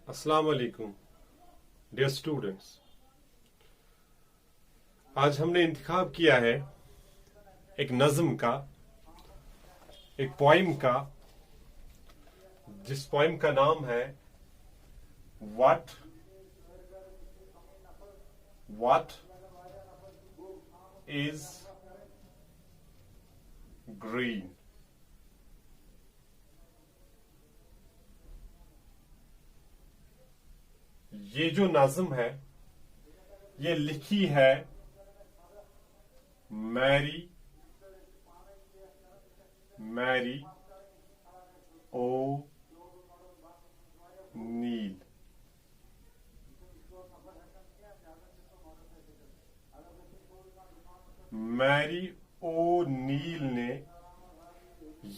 अस्सलाम वालेकुम dear students. आज हमने इंतखाब किया है एक नज्म का, एक पोइम का, जिस पोइम का नाम है व्हाट इज ग्रीन। ये जो नज्म है ये लिखी है मैरी ओ नील। मैरी ओ नील ने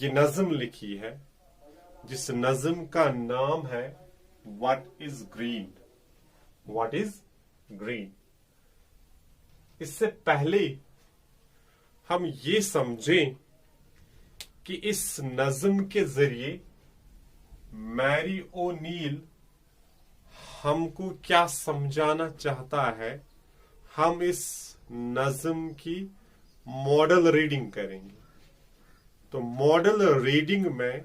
ये नज्म लिखी है जिस नज्म का नाम है what is green. What is green. इससे पहले हम ये समझें कि इस नज्म के जरिए मैरी ओ नील हमको क्या समझाना चाहता है, हम इस नज्म की मॉडल रीडिंग करेंगे। तो मॉडल रीडिंग में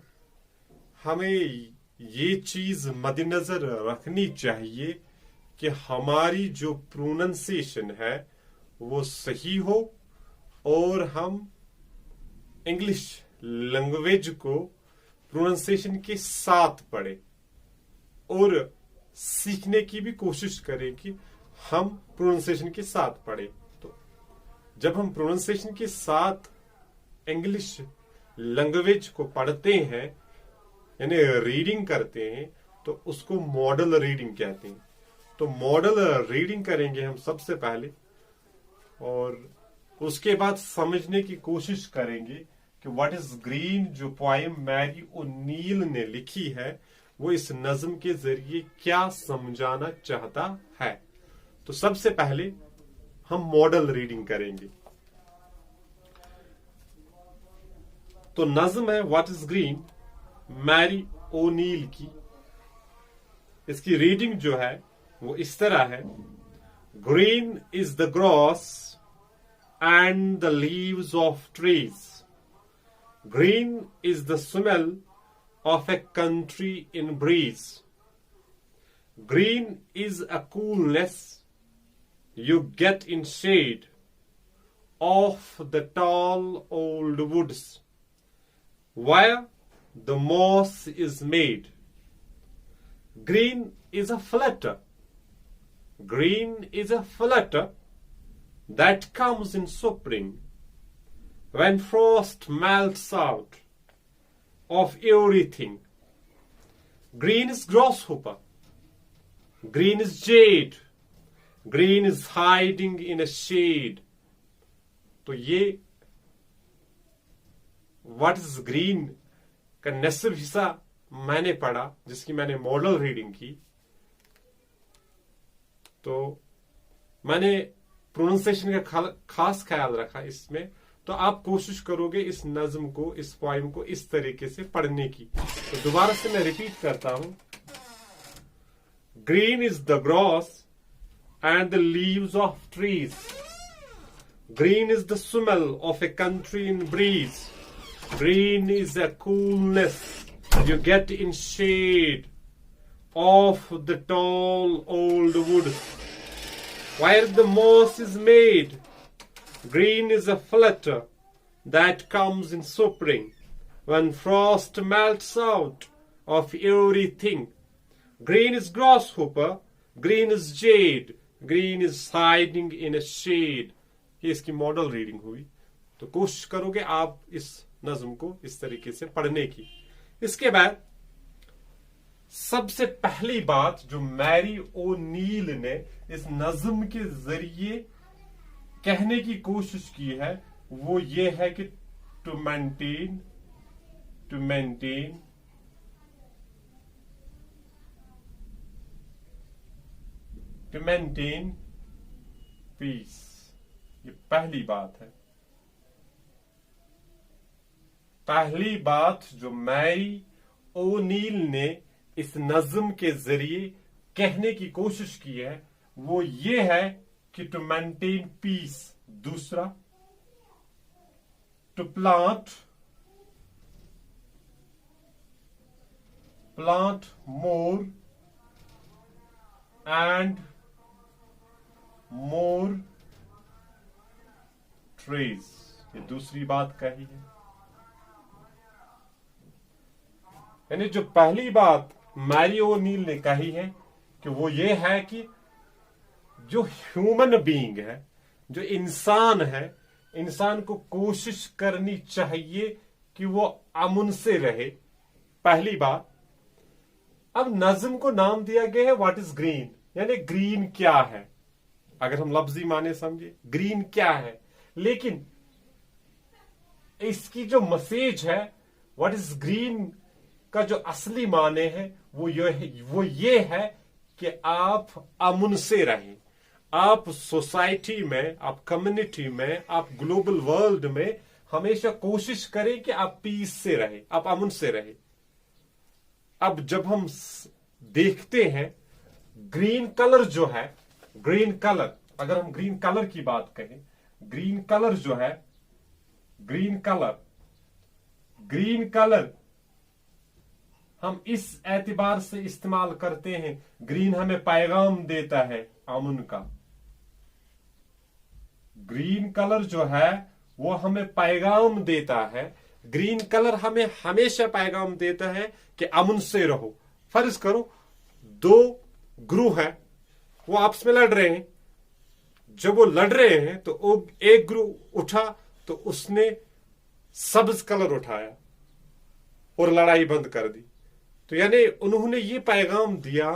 हमें ये चीज मद्देनजर रखनी चाहिए कि हमारी जो प्रोनंसिएशन है वो सही हो और हम इंग्लिश लैंग्वेज को प्रोनंसिएशन के साथ पढ़े और सीखने की भी कोशिश करें कि हम प्रोनंसिएशन के साथ पढ़े। तो जब हम प्रोनंसिएशन के साथ इंग्लिश लैंग्वेज को पढ़ते हैं यानी रीडिंग करते हैं तो उसको मॉडल रीडिंग कहते हैं। तो मॉडल रीडिंग करेंगे हम सबसे पहले और उसके बाद समझने की कोशिश करेंगे कि व्हाट इज ग्रीन जो पोएम मैरी ओ नील ने लिखी है वो इस नज्म के जरिए क्या समझाना चाहता है। तो सबसे पहले हम मॉडल रीडिंग करेंगे। तो नज्म है व्हाट इज ग्रीन मैरी ओ नील की। इसकी रीडिंग जो है वो इस तरह है। Green is the grass and the leaves of trees. Green is the smell of a country in breeze. Green is a coolness you get in shade of the tall old woods where the moss is made. Green is a flutter. Green is a flutter that comes in spring when frost melts out of everything. Green is grasshopper. Green is jade. Green is hiding in a shade. तो ये what is green का नेसिव हिस्सा मैंने पढ़ा जिसकी मैंने model reading की। तो मैंने प्रोनाउंसिएशन का खास ख्याल रखा इसमें। तो आप कोशिश करोगे इस नज्म को, इस पोएम को इस तरीके से पढ़ने की। तो दोबारा से मैं रिपीट करता हूं। Green is the grass and the leaves of trees. Green is the smell of a country in breeze. Green is a coolness you get in shade of the tall old wood where the moss is made. Green is a flutter that comes in spring when frost melts out of everything. Green is grasshopper. Green is jade. Green is hiding in a shade. ये इसकी model reading हुई। तो कोशिश करोगे आप इस नज्म को इस तरीके से पढ़ने की। इसके बाद सबसे पहली बात जो मैरी ओ नील ने इस नज्म के जरिए कहने की कोशिश की है वो ये है कि टू मेंटेन पीस। ये पहली बात है। पहली बात जो मैरी ओनील ने इस नज्म के जरिए कहने की कोशिश की है वो ये है कि टू मेंटेन पीस। दूसरा, to plant more and more trees. ये दूसरी बात कही है। यानी जो पहली बात मैरी ओनील ने कही है कि वो ये है कि जो ह्यूमन बीइंग है, जो इंसान है, इंसान को कोशिश करनी चाहिए कि वो अमन से रहे। पहली बात। अब नज्म को नाम दिया गया है व्हाट इज ग्रीन, यानी ग्रीन क्या है। अगर हम लफ्जी माने समझे ग्रीन क्या है, लेकिन इसकी जो मैसेज है व्हाट इज ग्रीन का जो असली माने हैं वो ये है कि आप अमन से रहें। आप सोसाइटी में, आप कम्युनिटी में, आप ग्लोबल वर्ल्ड में हमेशा कोशिश करें कि आप पीस से रहें, आप अमन से रहें। अब जब हम देखते हैं ग्रीन कलर जो है, ग्रीन कलर, अगर हम ग्रीन कलर की बात करें, ग्रीन कलर जो है, ग्रीन कलर हम इस एतबार से इस्तेमाल करते हैं, ग्रीन हमें पैगाम देता है अमन का। ग्रीन कलर जो है वो हमें पैगाम देता है। ग्रीन कलर हमें हमेशा पैगाम देता है कि अमन से रहो। फर्ज करो दो ग्रुप है, वो आपस में लड़ रहे हैं। जब वो लड़ रहे हैं तो एक ग्रुप उठा तो उसने सब्ज कलर उठाया और लड़ाई बंद कर दी। तो यानी उन्होंने ये पैगाम दिया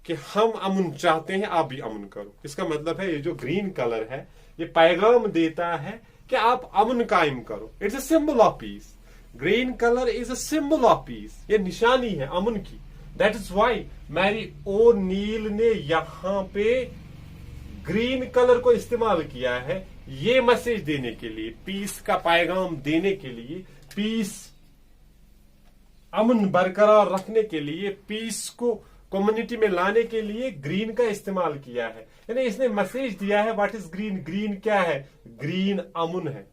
कि हम अमन चाहते हैं, आप भी अमन करो। इसका मतलब है ये जो ग्रीन कलर है ये पैगाम देता है कि आप अमन कायम करो। It's a symbol of peace. Green colour is a symbol of peace. ये निशानी है अमन की। That is why Mary O'Neill ने यहां पे ग्रीन कलर को इस्तेमाल किया है ये मैसेज देने के लिए, पीस का पैगाम देने के लिए, पीस अमन बरकरार रखने के लिए, पीस को कम्युनिटी में लाने के लिए ग्रीन का इस्तेमाल किया है। यानी इसने मैसेज दिया है व्हाट इज ग्रीन। ग्रीन क्या है? ग्रीन अमन है।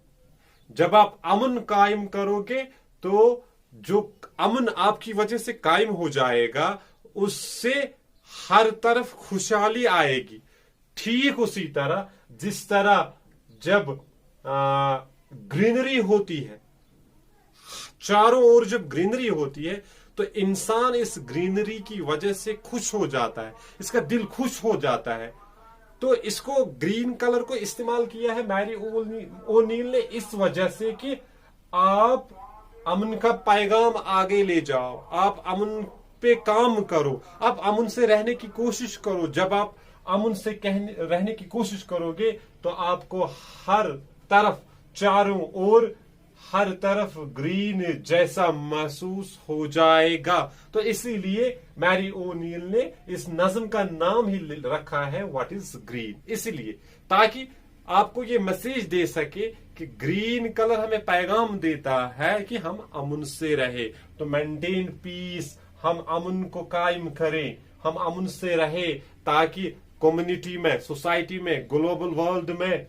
जब आप अमन कायम करोगे तो जो अमन आपकी वजह से कायम हो जाएगा उससे हर तरफ खुशहाली आएगी। ठीक उसी तरह जिस तरह जब ग्रीनरी होती है, चारों ओर जब ग्रीनरी होती है तो इंसान इस ग्रीनरी की वजह से खुश हो जाता है, इसका दिल खुश हो जाता है। तो इसको ग्रीन कलर को इस्तेमाल किया है मैरी ओनील ने इस वजह से कि आप अमन का पैगाम आगे ले जाओ, आप अमन पे काम करो, आप अमन से रहने की कोशिश करो। जब आप अमन से रहने की कोशिश करोगे तो आपको हर तरफ, चारों ओर हर तरफ ग्रीन जैसा महसूस हो जाएगा। तो इसीलिए मैरी ओनील ने इस नज्म का नाम ही रखा है व्हाट इज ग्रीन, इसीलिए ताकि आपको ये मैसेज दे सके कि ग्रीन कलर हमें पैगाम देता है कि हम अमन से रहे। तो मेंटेन पीस, हम अमन को कायम करें, हम अमन से रहे ताकि कम्युनिटी में, सोसाइटी में, ग्लोबल वर्ल्ड में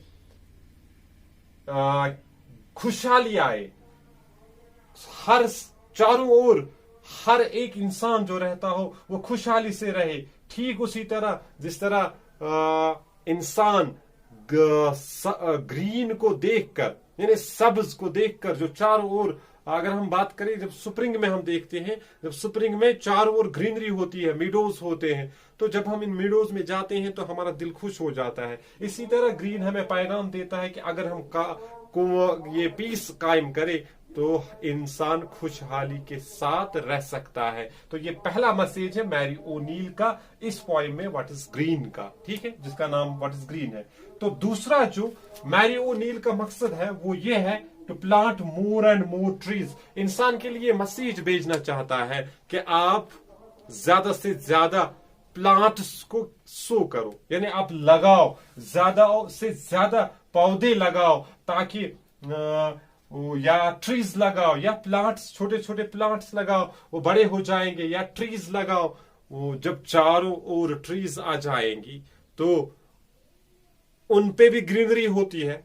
खुशहाली आए। हर चारों ओर हर एक इंसान जो रहता हो वो खुशहाली से रहे। ठीक उसी तरह जिस तरह इंसान ग्रीन को देखकर, यानी सब्ज को देखकर, जो चारों ओर, अगर हम बात करें जब स्प्रिंग में हम देखते हैं, जब स्प्रिंग में चारों ओर ग्रीनरी होती है, मीडोज होते हैं, तो जब हम इन मीडोज में जाते हैं तो हमारा दिल खुश हो जाता है। इसी तरह ग्रीन हमें पैगाम देता है कि अगर हम ये पीस कायम करे तो इंसान खुशहाली के साथ रह सकता है। तो ये पहला मैसेज है मैरी ओनील का इस पोएम में व्हाट इज ग्रीन का, ठीक है, जिसका नाम व्हाट इज ग्रीन है। तो दूसरा जो मैरी ओनील का मकसद है वो ये है to plant more and more trees. इंसान के लिए मैसेज भेजना चाहता है कि आप ज्यादा से ज्यादा प्लांट्स को सो करो, यानी आप लगाओ, ज्यादा से ज्यादा पौधे लगाओ ताकि या ट्रीज लगाओ, या प्लांट्स, छोटे छोटे प्लांट्स लगाओ, वो बड़े हो जाएंगे, या ट्रीज लगाओ, वो जब चारों ओर ट्रीज आ जाएंगी तो उन पे भी ग्रीनरी होती है।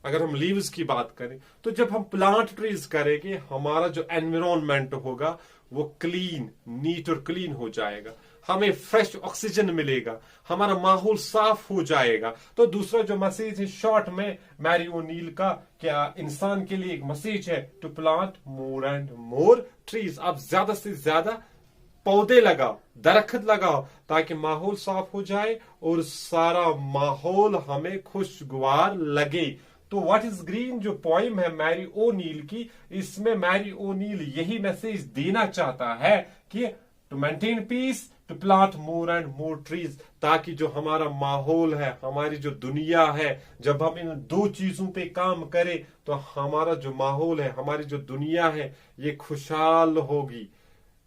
अगर हम लीव्स की बात करें तो जब हम प्लांट ट्रीज करेंगे हमारा जो एनवायरमेंट होगा वो क्लीन, नीट और क्लीन हो जाएगा, हमें फ्रेश ऑक्सीजन मिलेगा, हमारा माहौल साफ हो जाएगा। तो दूसरा जो मैसेज है शॉर्ट में मैरी ओनील का, क्या इंसान के लिए एक मैसेज है, to plant more and more trees. आप ज्यादा से ज्यादा पौधे लगाओ, दरख्त लगाओ, ताकि माहौल साफ हो जाए और सारा माहौल हमें खुशगवार लगे। तो व्हाट इज ग्रीन जो पोइम है मैरी ओनील की, इसमें मैरी ओनील यही मैसेज देना चाहता है कि to maintain peace, to plant more and more trees, ताकि जो हमारा माहौल है, हमारी जो दुनिया है, जब हम इन दो चीजों पे काम करें तो हमारा जो माहौल है, हमारी जो दुनिया है, ये खुशहाल होगी।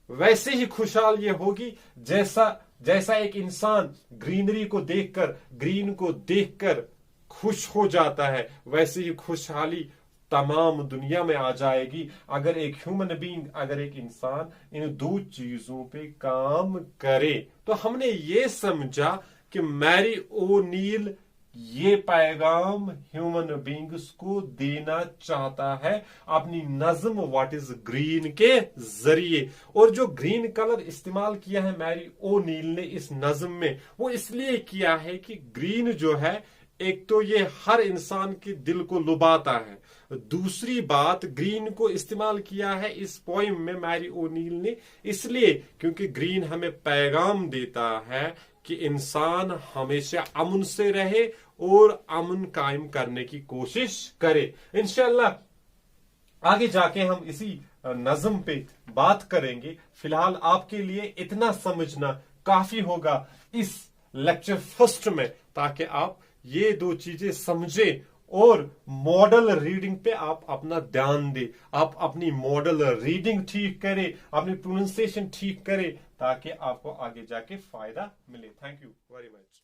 वैसे ही खुशहाल ये होगी जैसा एक इंसान ग्रीनरी को देखकर, ग्रीन को देखकर खुश हो जाता है, वैसे ही खुशहाली तमाम दुनिया में आ जाएगी अगर एक ह्यूमन बीइंग, अगर एक इंसान इन दो चीजों पे काम करे। तो हमने ये समझा कि मैरी ओनील ये पैगाम ह्यूमन बींग्स को देना चाहता है अपनी नज्म व्हाट इज ग्रीन के जरिए। और जो ग्रीन कलर इस्तेमाल किया है मैरी ओनील ने इस नज्म में, वो इसलिए किया है कि ग्रीन जो है, एक तो ये हर इंसान के दिल को लुभाता है, दूसरी बात ग्रीन को इस्तेमाल किया है इस पोइम में मैरी ओनील ने इसलिए क्योंकि ग्रीन हमें पैगाम देता है कि इंसान हमेशा अमन से रहे और अमन कायम करने की कोशिश करे। इंशाल्लाह आगे जाके हम इसी नज्म पे बात करेंगे। फिलहाल आपके लिए इतना समझना काफी होगा इस लेक्चर फर्स्ट में, ताकि आप ये दो चीजें समझें और मॉडल रीडिंग पे आप अपना ध्यान दें, आप अपनी मॉडल रीडिंग ठीक करें, अपनी प्रोनाउंसिएशन ठीक करें, ताकि आपको आगे जाके फायदा मिले। Thank you very much.